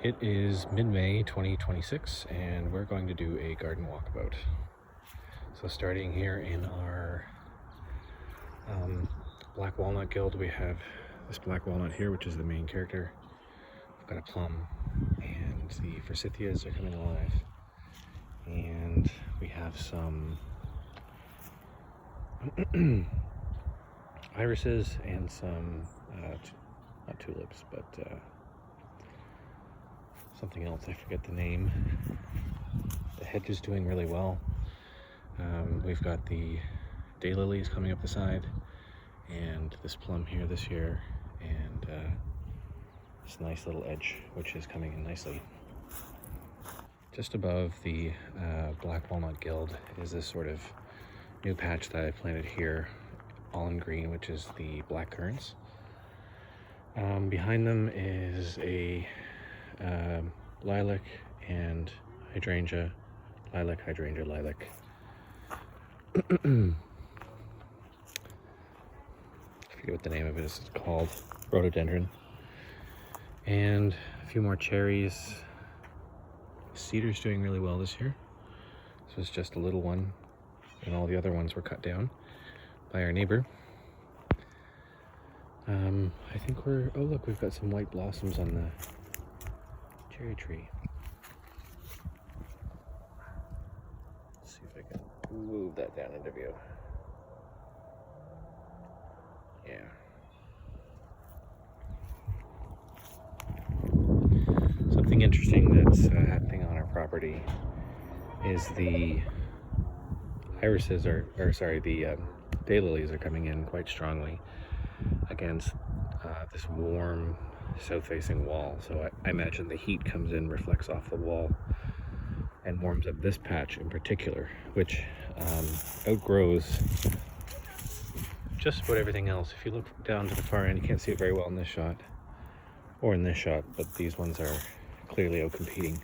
It is mid-May 2026 and we're going to do a garden walkabout. So starting here in our black walnut guild, we have this black walnut here, which is the main character. We've got a plum and the forsythias are coming alive. And we have some irises and some, not tulips, but something else, I forget the name. The hedge is doing really well. We've got the daylilies coming up the side, and this plum here this year, and this nice little edge, which is coming in nicely. Just above the black walnut guild is this sort of new patch that I planted here, all in green, which is the black currants. Behind them is a lilac and hydrangea, lilac, hydrangea, lilac. I forget what the name of it is called, rhododendron. And a few more cherries. Cedar's doing really well this year. This was just a little one, and all the other ones were cut down by our neighbor. I think oh look, we've got some white blossoms on the cherry tree. Let's see if I can move that down into view. Yeah. Something interesting that's happening on our property is the irises the daylilies are coming in quite strongly against this warm south-facing wall. So I imagine the heat comes in, reflects off the wall, and warms up this patch in particular, which outgrows just about everything else. If you look down to the far end, you can't see it very well in this shot, or in this shot, but these ones are clearly outcompeting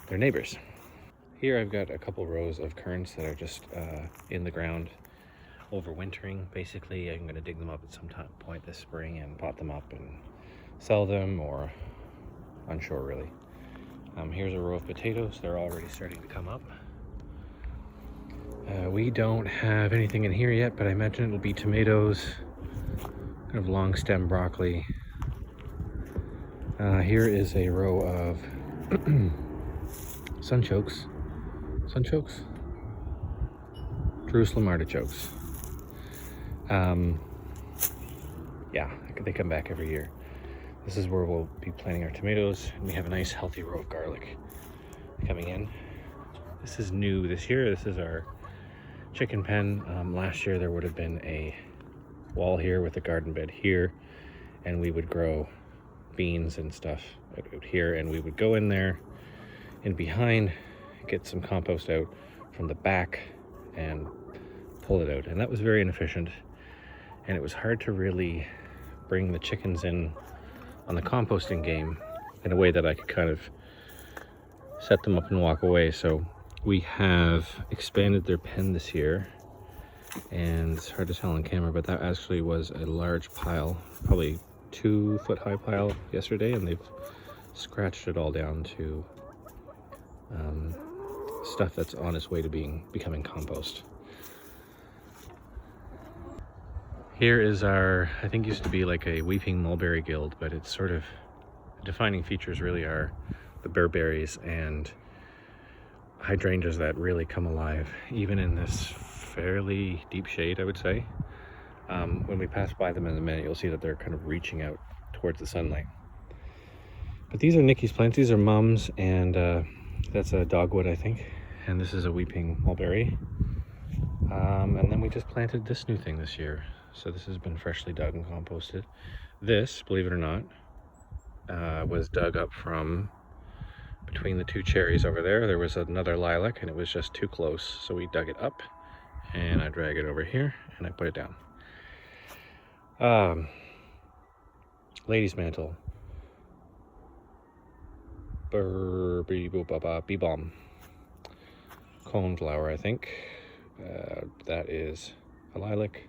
their neighbors. Here I've got a couple rows of currants that are just in the ground, overwintering. Basically, I'm going to dig them up at some point this spring and pot them up and sell them, or unsure really. Here's a row of potatoes. They're already starting to come up. We don't have anything in here yet, but I imagine it'll be tomatoes, kind of long stem broccoli. Here is a row of sunchokes, Jerusalem artichokes. Yeah, they come back every year. This is where we'll be planting our tomatoes, and we have a nice healthy row of garlic coming in. This is new this year. This is our chicken pen. Last year there would have been a wall here with a garden bed here, and we would grow beans and stuff out here, and we would go in there and behind, get some compost out from the back and pull it out, and that was very inefficient, and it was hard to really bring the chickens in on the composting game in a way that I could kind of set them up and walk away. So we have expanded their pen this year, and it's hard to tell on camera, but that actually was a large pile, probably 2-foot high pile yesterday, and they've scratched it all down to stuff that's on its way to becoming compost. Here is our, I think used to be like a weeping mulberry guild, but it's sort of, the defining features really are the bearberries and hydrangeas that really come alive, even in this fairly deep shade, I would say. When we pass by them in a minute, you'll see that they're kind of reaching out towards the sunlight. But these are Nikki's plants. These are mums, and that's a dogwood, I think. And this is a weeping mulberry. And then we just planted this new thing this year. So this has been freshly dug and composted. This, believe it or not, was dug up from between the two cherries over there. There was another lilac, and it was just too close. So we dug it up, and I drag it over here, and I put it down. Lady's mantle, bee balm, coneflower, I think. That is a lilac.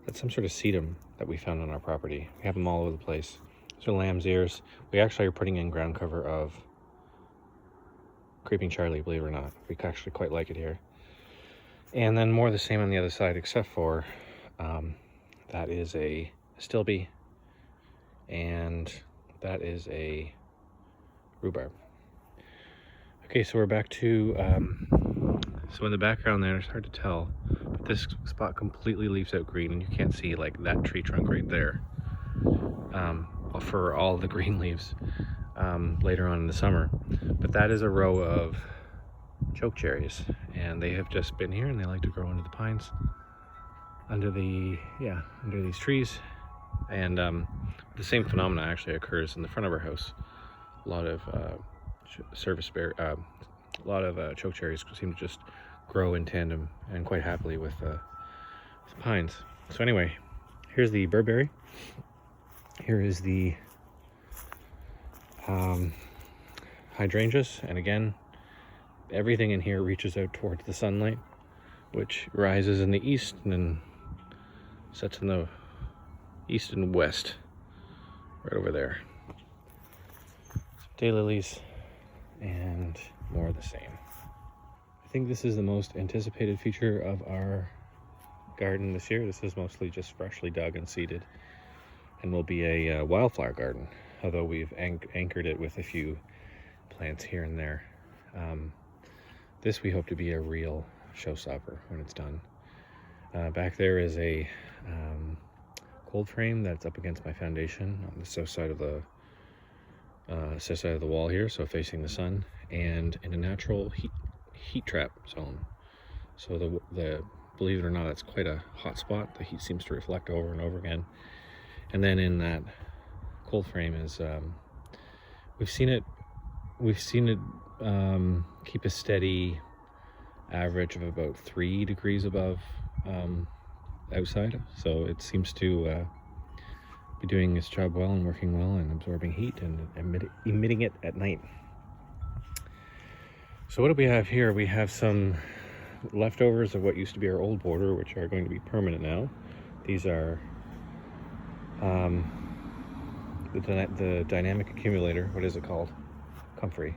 That's some sort of sedum that we found on our property. We have them all over the place. These are lamb's ears. We actually are putting in ground cover of Creeping Charlie, believe it or not. We actually quite like it here. And then more of the same on the other side, except for that is a stilby, and that is a rhubarb. Okay, so we're back to, so in the background there, it's hard to tell, but this spot completely leaves out green, and you can't see like that tree trunk right there for all the green leaves later on in the summer. But that is a row of chokecherries, and they have just been here, and they like to grow under the pines, under these trees. And the same phenomena actually occurs in the front of our house. A lot of chokecherries seem to just grow in tandem and quite happily with pines. So anyway, here's the burberry. Here is the hydrangeas, and again, everything in here reaches out towards the sunlight, which rises in the east and then sets in the east and west, right over there. Daylilies and more of the same. I think this is the most anticipated feature of our garden this year. This is mostly just freshly dug and seeded, and will be a wildflower garden, although we've anchored it with a few plants here and there. This we hope to be a real showstopper when it's done. Back there is a cold frame that's up against my foundation on the south side of the wall here, so facing the sun, and in a natural heat trap zone. So the believe it or not, it's quite a hot spot. The heat seems to reflect over and over again. And then in that cold frame is we've seen it keep a steady average of about 3 degrees above outside, so it seems to be doing its job well and working well and absorbing heat and emitting it at night. So what do we have here? We have some leftovers of what used to be our old border, which are going to be permanent now. These are the dynamic accumulator. What is it called? Comfrey.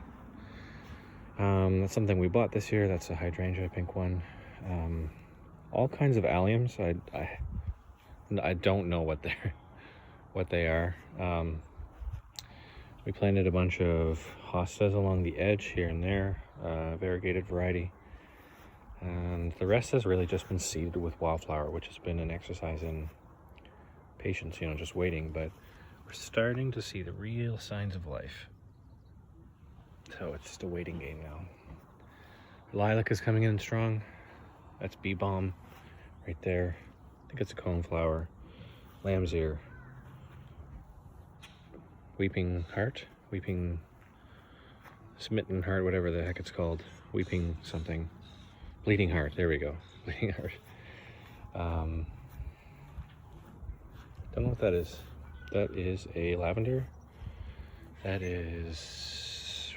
That's something we bought this year. That's a hydrangea, pink one. All kinds of alliums. I don't know what they are. We planted a bunch of hostas along the edge here and there, variegated variety, and the rest has really just been seeded with wildflower, which has been an exercise in patience, just waiting. But we're starting to see the real signs of life, so it's just a waiting game now. Lilac is coming in strong. That's bee balm right there. I think it's a coneflower. Lamb's ear. Weeping smitten heart, whatever the heck it's called. Weeping something. Bleeding heart, there we go. Bleeding heart. Don't know what that is. That is a lavender. That is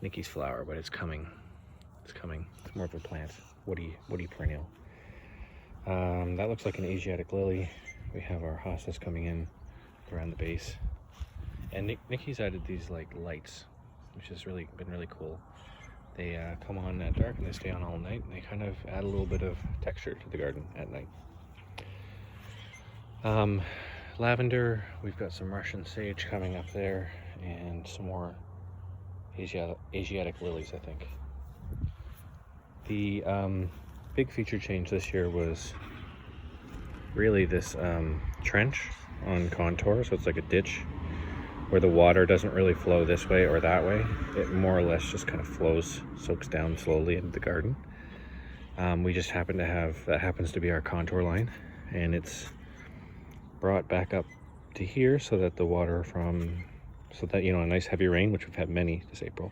Nikki's flower, but it's coming. It's coming. It's more of a plant. Woody perennial. That looks like an Asiatic lily. We have our hostas coming in around the base, and Nikki's added these like lights, which has been really cool. They come on at dark and they stay on all night, and they kind of add a little bit of texture to the garden at night. Lavender, we've got some Russian sage coming up there, and some more Asiatic lilies, I think. The big feature change this year was really this trench on contour. So it's like a ditch where the water doesn't really flow this way or that way. It more or less just kind of soaks down slowly into the garden. We just happen to have, that happens to be our contour line, and it's brought back up to here so that the water a nice heavy rain, which we've had many this April,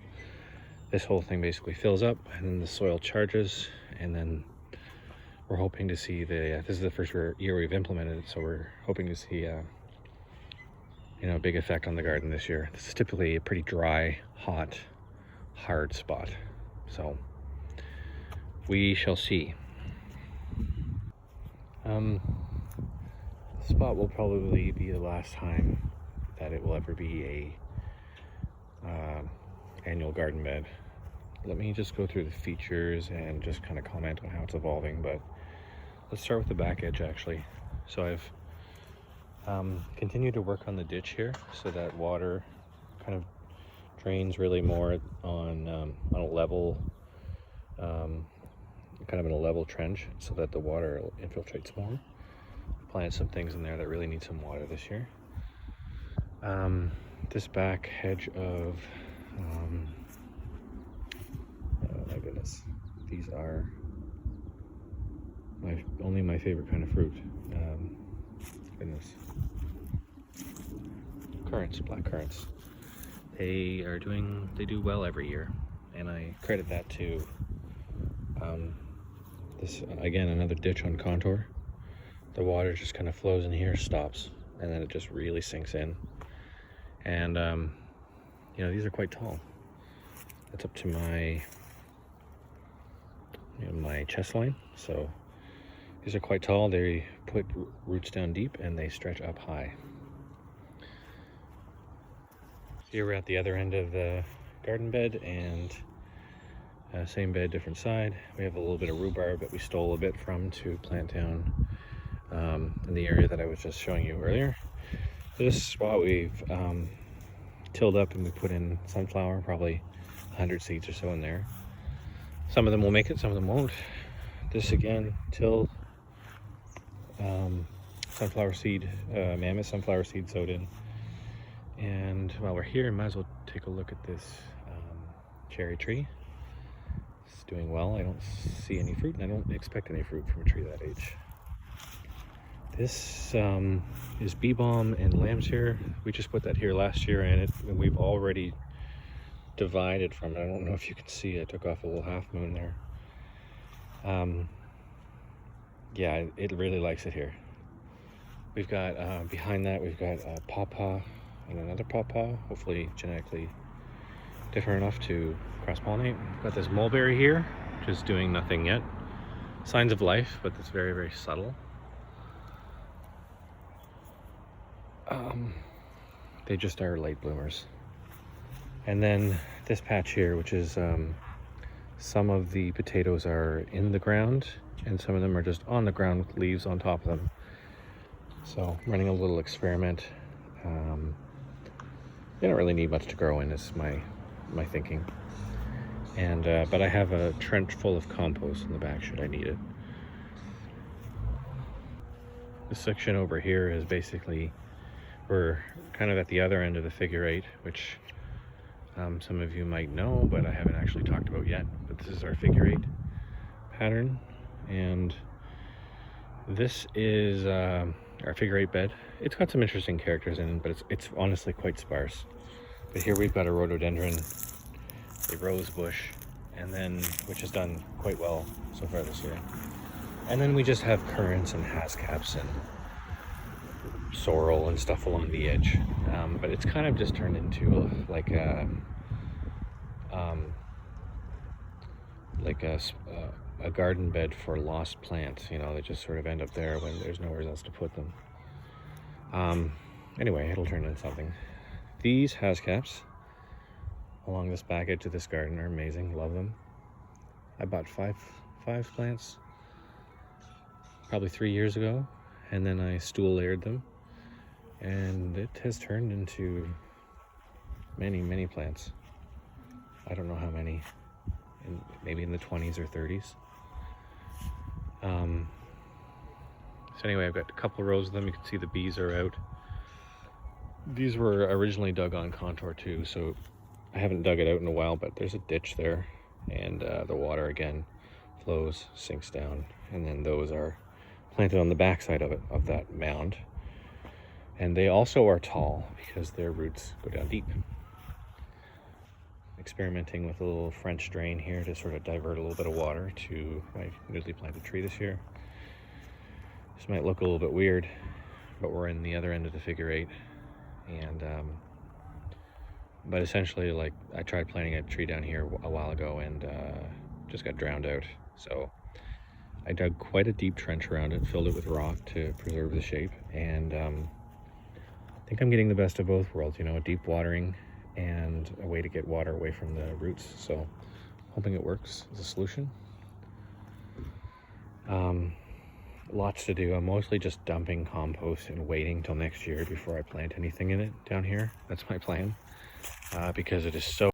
this whole thing basically fills up, and then the soil charges, and then we're hoping to see this is the first year we've implemented it, so we're hoping to see a big effect on the garden this year. This is typically a pretty dry, hot, hard spot, so we shall see. spot will probably be the last time that it will ever be a annual garden bed. Let me just go through the features and just kind of comment on how it's evolving, but let's start with the back edge actually. So I've continued to work on the ditch here so that water kind of drains really more on a level, kind of in a level trench, so that the water infiltrates more. Planted some things in there that really need some water this year. This back hedge of, oh my goodness, these are only my favorite kind of fruit. Goodness. Currants, black currants. They do well every year, and I credit that to this, again, another ditch on contour. The water just kind of flows in here, stops, and then it just really sinks in. And you know, these are quite tall. That's up to my my chest line. So these are quite tall. They put roots down deep and they stretch up high. Here we're at the other end of the garden bed, and same bed, different side. We have a little bit of rhubarb that we stole a bit from to plant down in the area that I was just showing you earlier. So this spot we've tilled up, and we put in sunflower, probably 100 seeds or so in there. Some of them will make it, some of them won't. This again, tilled, sunflower seed, mammoth sunflower seed sowed in. And while we're here, might as well take a look at this cherry tree. It's doing well. I don't see any fruit, and I don't expect any fruit from a tree that age. This is bee balm and lamb's hair. We just put that here last year, and we've already divided from it. I don't know if you can see, I took off a little half moon there. Yeah, it really likes it here. We've got behind that, we've got a pawpaw and another pawpaw, hopefully genetically different enough to cross-pollinate. We've got this mulberry here, just doing nothing yet. Signs of life, but it's very, very subtle. They just are late bloomers. And then this patch here, which is some of the potatoes are in the ground, and some of them are just on the ground with leaves on top of them. So running a little experiment. They don't really need much to grow in, is my thinking. And but I have a trench full of compost in the back should I need it. This section over here is basically, we're kind of at the other end of the figure eight, which some of you might know, but I haven't actually talked about yet. But this is our figure eight pattern, and this is our figure eight bed. It's got some interesting characters in it, but it's honestly quite sparse. But here we've got a rhododendron, a rose bush, and then, which has done quite well so far this year. And then we just have currants and hascaps and sorrel and stuff along the edge. But it's kind of just turned into like a garden bed for lost plants. You know, they just sort of end up there when there's nowhere else to put them. Anyway, it'll turn into something. These hascaps along this back edge of this garden are amazing. Love them. I bought five plants probably 3 years ago, and then I stool layered them, and it has turned into many plants. I don't know how many, maybe in the 20s or 30s. So anyway, I've got a couple rows of them. You can see the bees are out. These were originally dug on contour too, so I haven't dug it out in a while, but there's a ditch there, and the water again flows, sinks down, and then those are planted on the backside of that mound. And they also are tall because their roots go down deep. Experimenting with a little French drain here to sort of divert a little bit of water to my newly planted tree this year. This might look a little bit weird, but we're in the other end of the figure eight. And but essentially, like, I tried planting a tree down here a while ago, and just got drowned out. So I dug quite a deep trench around it, filled it with rock to preserve the shape, and I think I'm getting the best of both worlds, you know, deep watering and a way to get water away from the roots. So hoping it works as a solution. Lots to do. I'm mostly just dumping compost and waiting till next year before I plant anything in it down here. That's my plan, because it is so